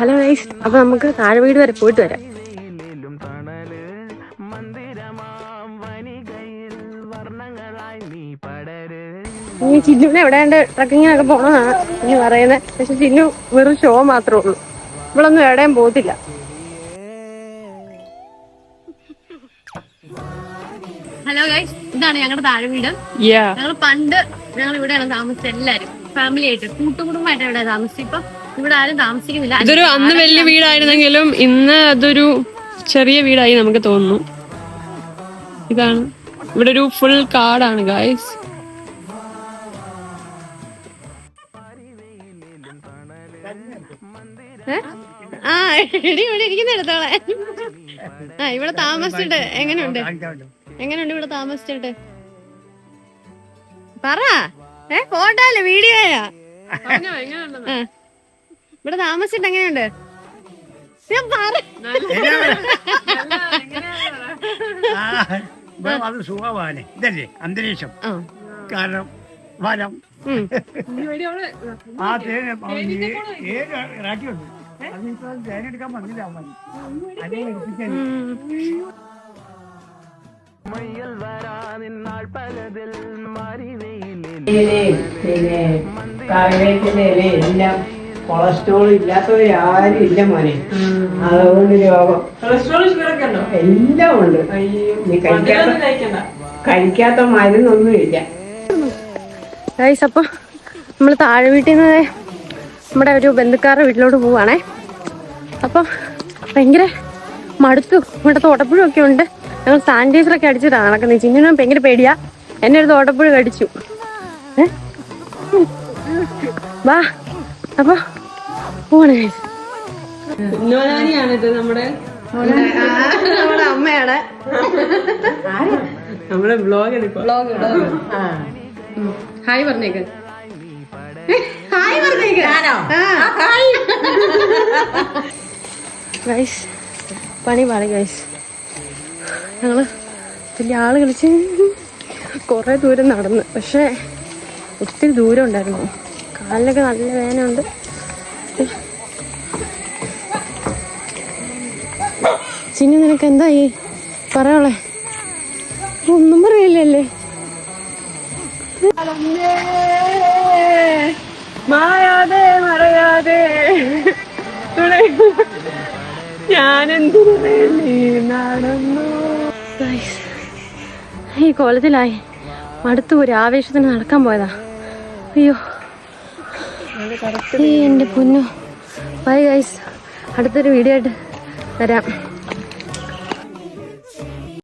Hello guys, അപ്പൊ നമുക്ക് താഴെ വീട് വരെ പോയിട്ട് വരാം. ഇനി ചിന്നുവിനെ എവിടെയാണ്ട് ട്രക്കിങ്ങിനൊക്കെ പോകണമെന്നാണ് ഇനി പറയുന്നത്. പക്ഷെ ചിന്നു വെറും ഷോ മാത്രമേ ഉള്ളൂ, ഇവളൊന്നും എവിടെയും പോകത്തില്ല. ഹലോ ഗൈസ്, ഇതാണ് ഞങ്ങളുടെ താഴെ വീട്. ഞങ്ങൾ പണ്ട് ഇവിടെയാണ് താമസിച്ചത്. എല്ലാരും ഫാമിലി ആയിട്ട് കൂട്ടുകുടുംബമായിട്ട് ഇവിടെ താമസിച്ചു. ഇപ്പൊ ഇവിടെ ആരും താമസിക്കുന്നില്ല. ഇതൊരു അന്ന് വലിയ വീടായിരുന്നെങ്കിലും ഇന്ന് അതൊരു ചെറിയ വീടായി നമുക്ക് തോന്നുന്നു. ഇതാണ് ഇവിടെ ഒരു ഫുൾ കാടാണ് ഗൈസ്. ആ എടി ഇവിടെ ഇരിക്കുന്ന എടുത്തോളെ. ആ ഇവിടെ താമസിച്ചിട്ട് എങ്ങനെയുണ്ട് ഇവിടെ താമസിച്ചിട്ട്? പറ, ഫോട്ടോ അല്ലേ വീഡിയോയാ? ഇവിടെ താമസിച്ചിട്ട് എങ്ങനെയുണ്ട്? അത് സുഖമാണ്. ഇതല്ലേ അന്തരീക്ഷം, കാരണം വനം ആ തേനാക്കിയുണ്ട്. അതിപ്പോ തേനെടുക്കാൻ വന്നില്ല. പിന്നെ കറിവേപ്പിന്റെ ഇല എല്ലാം കൊളസ്ട്രോൾ ഇല്ലാത്തവര് ആരും ഇല്ല മോനെ. അതുകൊണ്ട് രോഗം എല്ലാം ഉണ്ട്. നീ കഴിക്കാത്ത മരുന്നൊന്നും ഇല്ല. ഗൈസ്, അപ്പൊ നമ്മള് താഴെ വീട്ടിൽ നിന്ന് നമ്മുടെ ഒരു ബന്ധുക്കാരുടെ വീട്ടിലോട്ട് പോവാണേ. അപ്പൊ ഭയങ്കര മടുത്തു. ഇവിടെ തോട്ടപ്പുഴൊക്കെ ഉണ്ട്. ഞങ്ങൾ സാനിറ്റൈസറൊക്കെ അടിച്ചിട്ടാണ് നടക്കുന്നത്. ചിന്നിനും ഭയങ്കര പേടിയാ. എന്നെ ഒരു തോട്ടപ്പുഴ കടിച്ചു. വാ, അപ്പൊ പോവാണ്. നമ്മുടെ അമ്മയാണ്. നമ്മുടെ ബ്ലോഗ് ഹായ് പറഞ്ഞേക്ക്. ഗൈസ്, പണി പാടി ഗൈസ്. ഞങ്ങള് വലിയ ആള് കളിച്ച് കുറെ ദൂരം നടന്ന്, പക്ഷെ ഒത്തിരി ദൂരം ഉണ്ടായിരുന്നു. കാലിനൊക്കെ നല്ല വേദനയുണ്ട്. ചിന്നു, നിനക്ക് എന്തായി പറയാളെ? ഒന്നും പറയില്ലല്ലേ? മായാതെ മറയാതെ ഞാനെന്തിനു വേണ്ടി നടന്നു. ഈ കോലത്തിലായി മടുത്തു. ഒരു ആവേശത്തിന് നടക്കാൻ പോയതാ. അയ്യോ എന്റെ പൊന്നു. ബൈ ഗൈസ്, അടുത്തൊരു വീഡിയോ ആയിട്ട് വരാം.